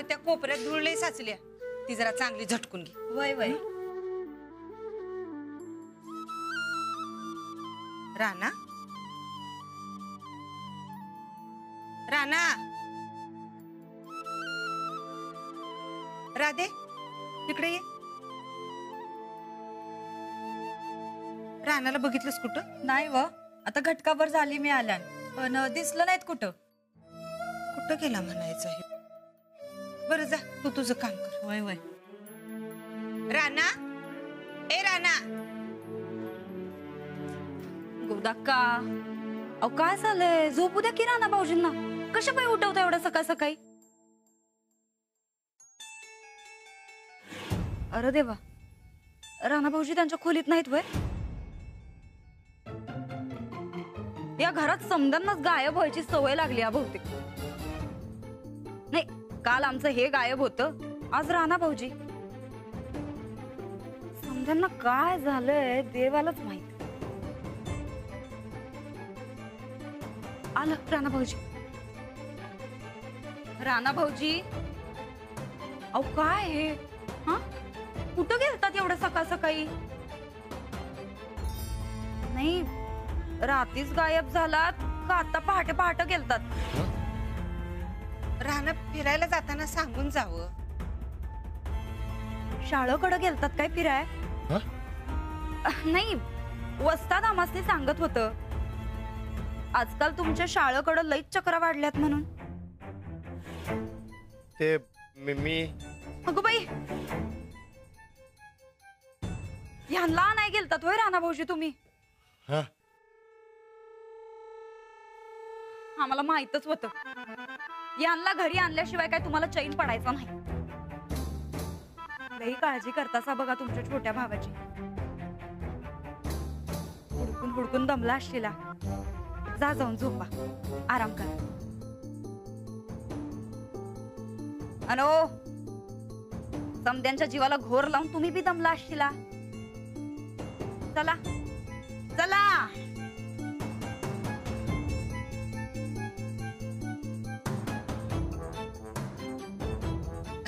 अगं त्या कोपऱ्यात धूळ लई साचल्या, ती जरा चांगली झटकून घे. वय वय. राणा, राणा, राधे इकडे ये. राणाला बघितलंस कुठं? नाही व, आता घटकाभर झाली मी आल्यान, पण दिसलं नाहीत कुठं. कुठं गेला म्हणायचं आहे. बरं जा, तू तुझं काम कर. वय वय. राणा, ए राणा. गोदाक्का, अहो काय झालंय? झोपू द्या की राणा भाऊजींना. कशा पाय उठवता एवढं सकाळ सकाळी? अरे देवा, राणा भाऊजी त्यांच्या खोलीत नाहीत वय? या घरात समजांनाच गायब व्हायची सवय लागली या बहुतेक. नाही, काल आमचं हे गायब होतं, आज राणा भाऊजी. समजांना काय झालंय देवालाच माहित. आलं राणा भाऊजी. राणा भाऊजी, अहो काय हे? हा, कुठं गेलतात एवढं सकाळ सकाळी? नाही, रात्रीच गायब झालात का आता पहाटे पहाटे गेलतात? राणा फिरायला जाताना सांगून जावं. शाळेकडे गेलतात काय फिराय? नाही, वस्ताद आमासने सांगत होतं आजकाल तुमच्या शाळेकडे लईच चक्रा वाढल्यात म्हणून. ते मी अगं बाई, ह्यांना नाही गेलतात होय राणा भाऊजी तुम्ही? आम्हाला माहितच होतं, यांना घरी आणल्याशिवाय काय तुम्हाला चैन पडायचा नाही. लई काळजी करतासा बघा तुमच्या छोट्या भावाची. हुडकून हुडकून दमला असशीला. जा जाऊन झोपा, आराम करा. अनो, समद्यांच्या जीवाला घोर लावून तुम्ही बी दमला असशीला. चला चला.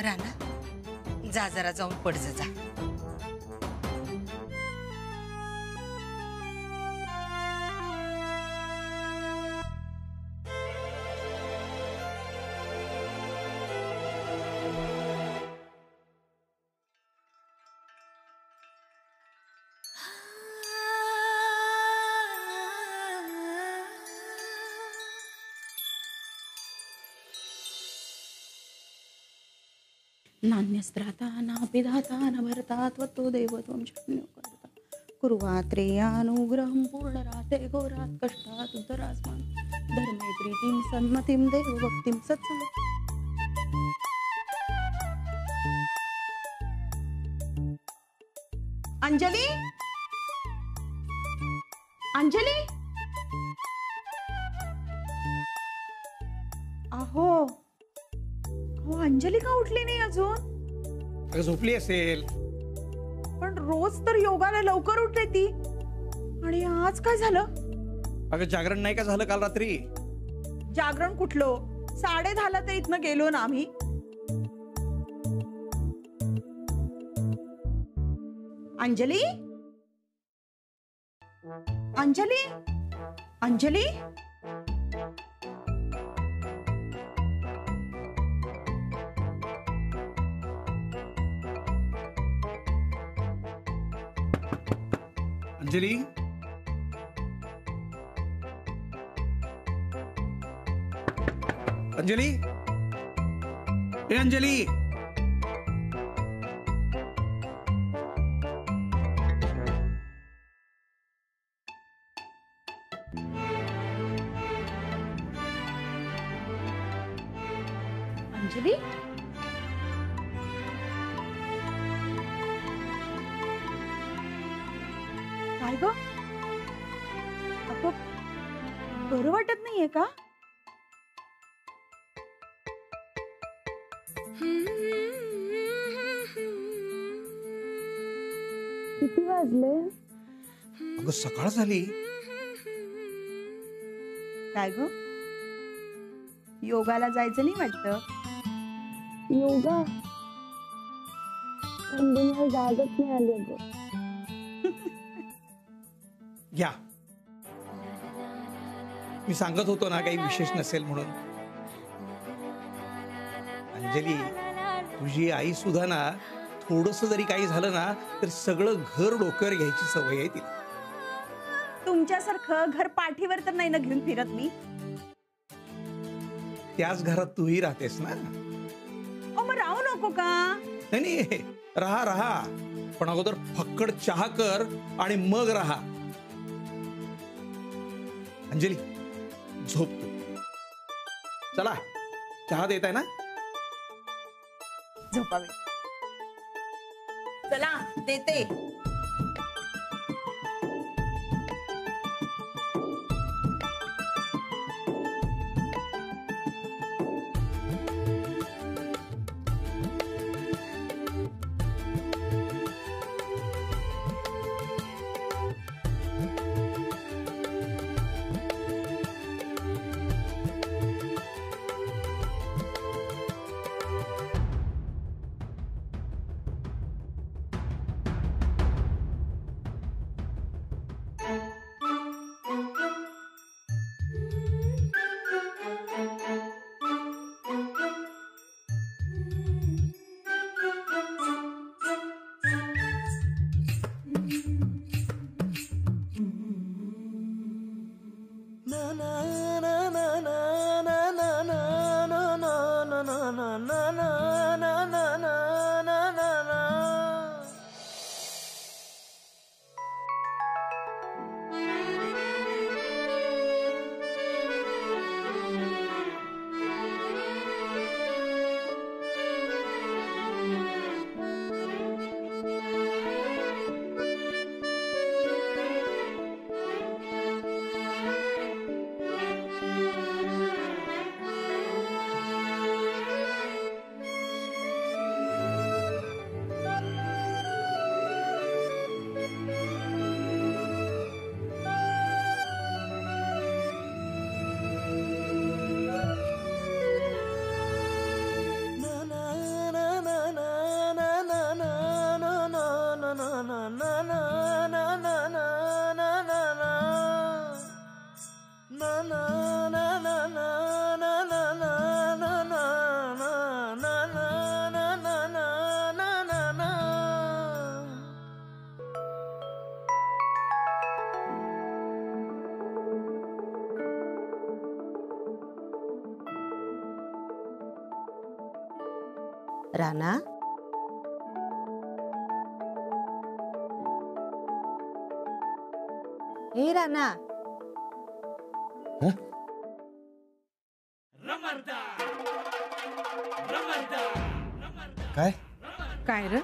राणा, जा जरा जाऊन पडज जा. नान्यस्त्राता नापिधाता न भरता त्वतो देव त्वं शक्नुकर्ता कुर्वात्रेयानुग्रहं पूर्णराते घोरात् कष्टात् उद्धरास्मान् धर्मे प्रीतिं सन्मतिं देव भक्तिं सत्सं. अंजली, अंजली, अहो हो, अंजली का उठली नाही अजून? झोपली असेल. पण रोज तर योगाला लवकर उठते ती, आणि आज काय झालं? अगं जागरण नाही का झालं काल रात्री? जागरण कुठलं? 10:30 तर इथनं गेलो ना आम्ही. अंजली, अंजली, अंजली, अंजली, अंजली, ए अंजली. अंजली, काय ग? अगं, बरं वाटत नाहीये का? किती वाजले? अगं सकाळ झाली. काय ग, योगाला जायचं नाही वाटतं? योगा थंडीमुळे जागच नाही आली अगं. घ्या, मी सांगत होतो ना काही विशेष नसेल म्हणून. अंजली, तुझी आई सुद्धा ना थोडस जरी काही झालं ना तर सगळं घर डोक्यावर घ्यायची सवय आहे तिला. तुमच्यासारखं घर पाठीवर तर नाही ना घेऊन फिरत मी. त्याच घरात तूही राहतेस ना. मग राहू नको का? नाही, राहा राहा, पण अगोदर फक्कड चहा कर आणि मग राहा. अंजली, झोप तू. चला, चहा देताय ना? झोपावे. चला देते. राणा, हे राणा. काय काय र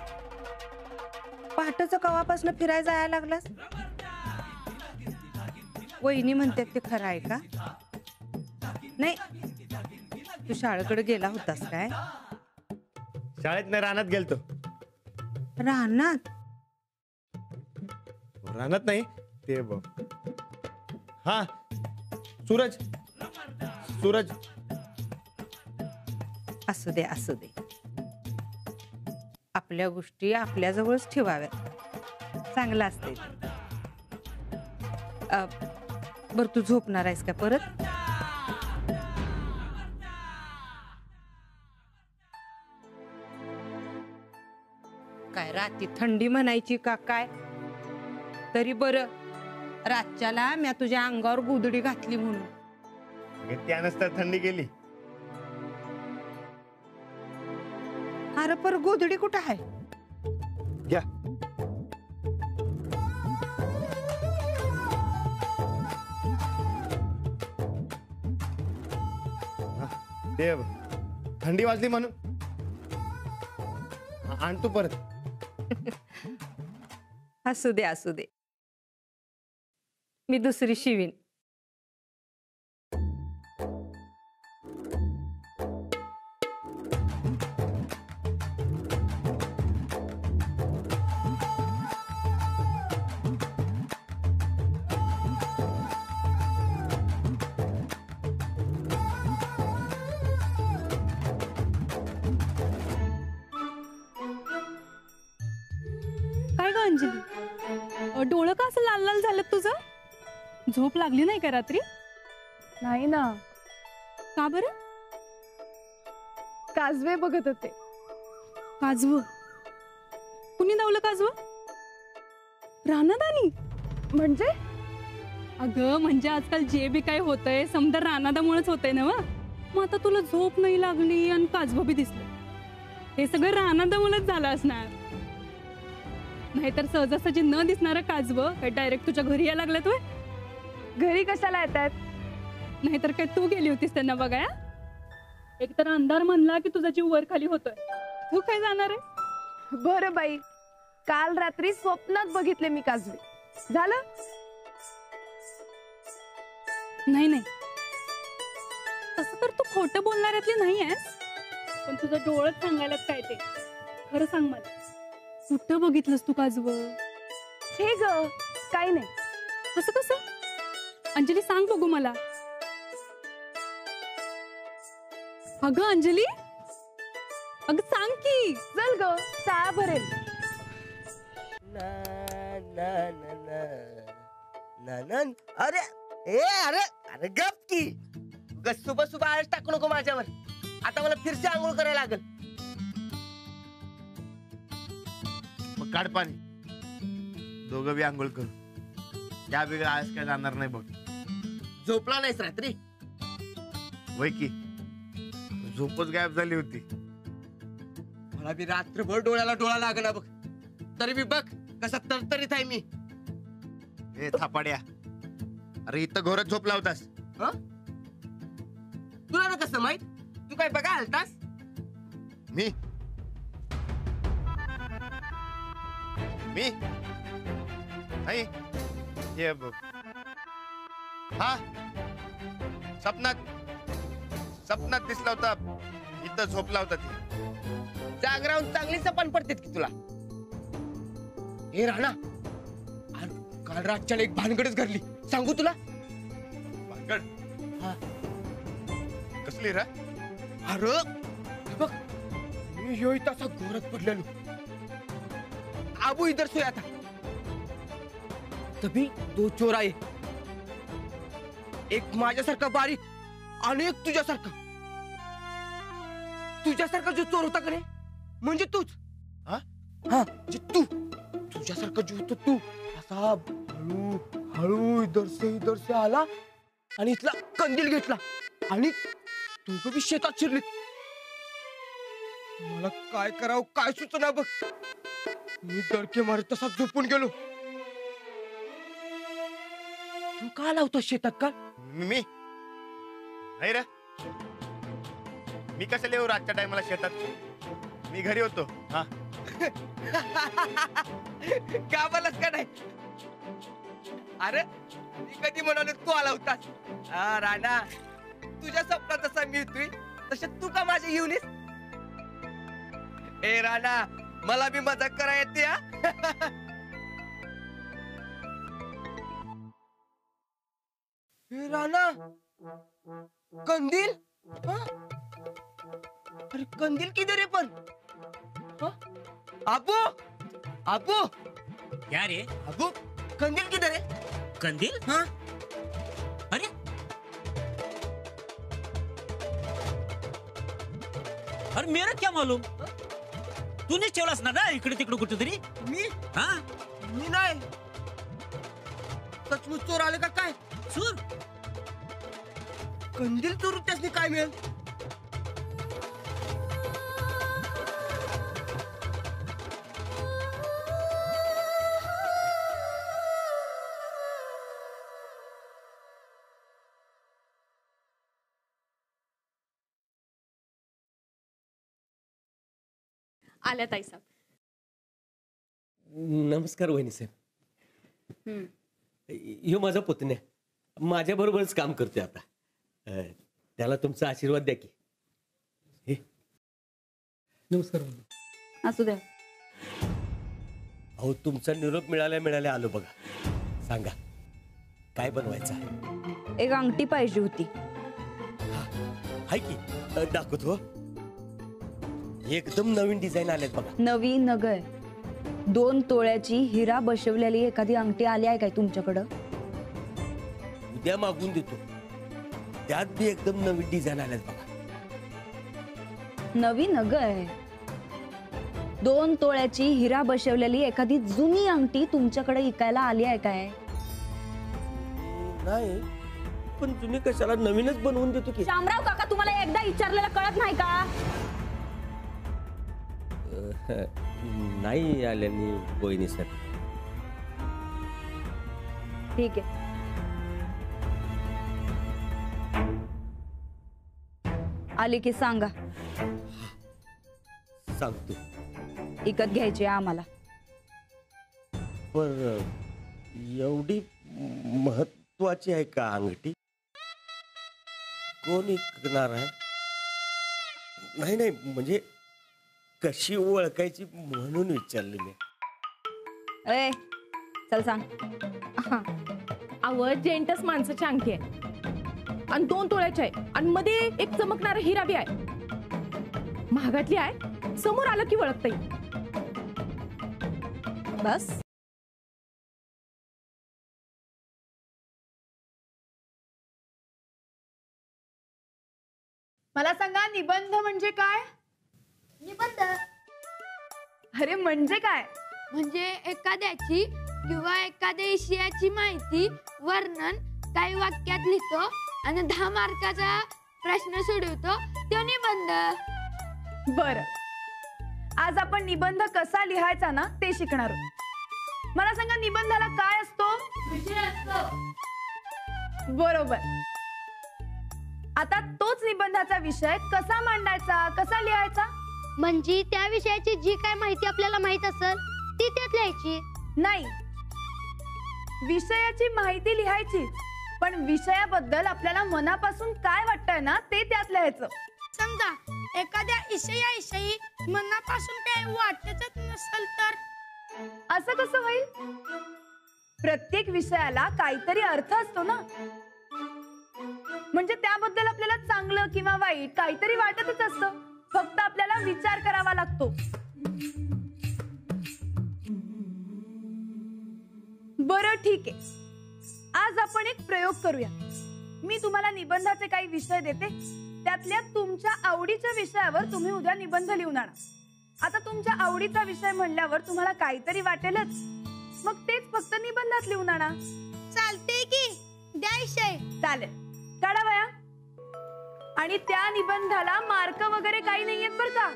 पहाटच कवापासून फिरायला जायला लागलास? वहिनी म्हणतात ते खरं आहे का? नाही, तू शाळेकडे गेला होतास काय? शाळेत नाही, रानात गेलतो. रानात? रानात नाही ते हा सूरज सूरज. असू दे असू दे, आपल्या गोष्टी आपल्या जवळच ठेवाव्यात, चांगलं असते. बर, तू झोपणार आहेस का परत? काय राती थंडी म्हणायची का काय? तरी बरं, रातच्याला मी तुझ्या अंगावर गोधडी घातली म्हणून. त्यानंतर थंडी गेली. अरे पर गोधडी कुठं आहे? घ्या. देव, थंडी वाजली म्हणून आण तू परत. असू दे असू दे, मी दुसरी शिवीन. काय ग अंजली, डोळं का असं लाल लाल झालं तुझं? झोप लागली नाही का रात्री? नाही ना, का बरं? काजवे बघत होते. काजव? कुणी दावलं काजव? रानादानी? म्हणजे? अगं म्हणजे आजकाल जे बी काय होतंय समजा रानादामुळेच होतंय ना. मग आता तुला झोप नाही लागली आणि काजव बी दिसलं, हे सगळं रानादामुळेच झालं असणार. नाहीतर सहजासहजी न दिसणारं काजव काय डायरेक्ट तुझ्या घरी यायला लागलं तू? घरी कशाला येतात? नाहीतर काय तू गेली होतीस त्यांना बघाया? एकतर अंधार म्हणला की तुझा जीव वर खाली होतोय, तू काय जाणार आहे? बरं बाई, काल रात्री स्वप्नात बघितले मी काजवे. झालं? नाही नाही, तसं तर तू खोटं बोलणाऱ्यातली नाही आहेस, पण तुझं डोळं सांगायलाच काय ते खरं सांग मला. कुठं बघितलंस तू काजव? हे ग, काही नाही. असं कसं? अंजली सांग बघू मला. अगं अंजली, अगं सांग की. चल ग, शाळा भरेल. अरे अरे अरे गप की, सुबह सुबह आळस टाकू नको माझ्यावर. आता मला फिरसे आंघोळ करायला लागल. मग काढ पाणी, दोघं बी आंघोळ करू. त्या बिगडा आळस काय जाणार नाही बघ. झोपला नाहीस रात्री? वय की, झोपच गायब झाली होती. मला बी रात्रभर डोळ्याला डोळा लागला बघ, तरी बी बघ कसा तरतरीत आहे मी. ए थापाड्या, अरे इथं घोरत झोपला होतास. तुला ना कसं माहित? तू काय बघा आलतास? मी नाही, हे बघ. हा, सपनात दिसला होता, इथं झोपला होता. ती जागरावून चांगली सपान पडतेत की तुला. हे राणा, काल रातच्याला एक भानगडच घडली, सांगू तुला? भानगड? हा. कसली रा? अरे बघ, मी ह्यो इथं असा घोरत पडलेलो. आबू इधर सोया था, तभी दो चोर आए. एक माझ्यासारखा बारीक आणि एक तुझ्यासारखा. तुझ्यासारखा जो चोर होता का रे, म्हणजे तूच. हा, म्हणजे तू. तुझ्यासारखा जो होता तू, असा हळू हळू इधर से आला आणि इथला कंदील घेतला आणि दोघं बी शेतात शिरलीत. मला काय करावं काय सुचना बघ. मी डरके मारत तसा झोपून गेलो. तू का लावतो शेतात का? मी नाही रे, मी कशाला येऊ रातच्या टायमाला शेतात? मी घरी होतो. हा, का बोलस का नाही? अरे मी कधी म्हणालो तू आला होतास? राणा, तुझ्या स्वप्नात जसा मी येतोय तसे तू का माझे घेऊन येस? ए राणा, मला बी मजाक करा येते. राणा, कंदील? अरे कंदील किधर है पण? अबू, अबू, क्या रे? अबू, कंदील किधर है? कंदील? हाँ? अरे अरे मेरा क्या मालूम? तूने ठेवलास ना इकडे तिकडे कुठेतरी. मी? हाँ, मी नाही. सचमुच चोर आले का काय? चोर? कंदील चोरून त्यासनी काय मिळेल? आल्या ताई साहेब. नमस्कार वहिनी साहेब. ह्यो माझा पुतण्या माझ्या बरोबरच काम करतोय आता. त्याला तुमचा आशीर्वाद द्या की. हे नमस्कार. असू द्या. अहो तुमचा निरोप मिळाल्या आलो बघा. सांगा काय बनवायचं आहे? एक अंगठी पाहिजे होती. हाय की, दाखवतो. एकदम नवीन डिझाईन आलेत बघा. नवी नगर 2 तोळ्याची हिरा बसवलेली एखादी अंगठी आली आहे काय तुमच्याकडं? उद्या मागून देतो. त्यात बी एकदम नवीन डिझाईन आल्यात बघा. नवीन नग आहे. 2 तोळ्याची हिरा बसवलेली एखादी जुनी अंगठी तुमच्याकडे विकायला आली आहे काय? नाही, पण तुम्ही कशाला नवीनच बनवून देतो की. शामराव काका, तुम्हाला एकदा विचारलेलं कळत नाही का? नाही आल्यानी वहिनी सर. ठीक आहे. आली की सांगा. सांगतो. विकत घ्यायची आहे आम्हाला. पर एवढी महत्वाची आहे का अंगठी? कोण विकणार आहे? नाही नाही, म्हणजे कशी ओळखायची म्हणून विचारली मी. ए चल सांग. अव जेंटस माणसाची अंगठी आहे आणि 2 तोळ्याची आहे आणि मध्ये एक चमकणारा हिरा बी आहे. महागातली आहे, समोर आलं की ओळखता येईल. बस. मला सांगा, निबंध म्हणजे काय? निबंध अरे म्हणजे काय? म्हणजे एखाद्याची किंवा एखाद्या विषयाची माहिती, वर्णन काही वाक्यात लिहितो आणि 10 मार्काचा प्रश्न सोडवतो, तो निबंध. बर, आज आपण निबंध कसा लिहायचा ना ते शिकणार आहोत. मला सांगा, निबंधाला काय असतो? विषय असतो. बरोबर. आता तोच निबंधाचा विषय कसा मांडायचा, कसा लिहायचा? म्हणजे त्या विषयाची जी काय माहिती आपल्याला माहित असेल ती त्यात लिहायची. नाही, विषयाची माहिती लिहायची, पण विषयाबद्दल आपल्याला मनापासून काय वाटतंय ना ते त्यात लिहायचं. समजा एखाद्या विषयाविषयी मनापासून काही वाटतच नसेल तर? असं कसं होईल? प्रत्येक विषयाला काहीतरी अर्थ असतो ना, म्हणजे त्याबद्दल आपल्याला चांगलं किंवा वाईट काहीतरी वाटतच असतं. फक्त आपल्याला विचार करावा लागतो. बरं ठीक आहे, आज आपण एक प्रयोग करूया. मी तुम्हाला निबंधाचे काही विषय देते, त्यातल्या तुमच्या आवडीच्या विषयावर तुम्ही उद्या निबंध लिहून आणा. आता तुमच्या आवडीचा विषय म्हणल्यावर तुम्हाला काहीतरी वाटेलच, मग तेच फक्त निबंधात लिहून आणा. चालते की? द्या विषय. चालेल, काढा वया. आणि त्या निबंधाला मार्क वगैरे काही नाहीयेत बरं का.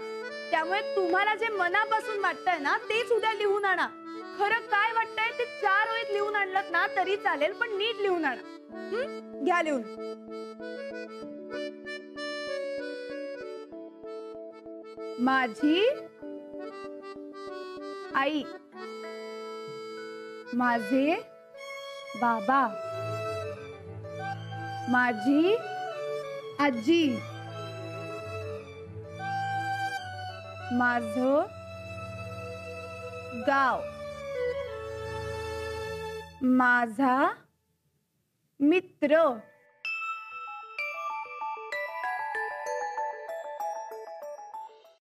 त्यामुळे तुम्हाला जे मनापासून वाटतंय ना तेच उद्या लिहून आणा. खरं काय वाटतंय ते 4 ओळीत लिहून आणलं ना तरी चालेल, पण नीट लिहून आणा. घ्या लिहून. माझी आई, माझे बाबा, माझी आजी, माझं गाव, माझा मित्र,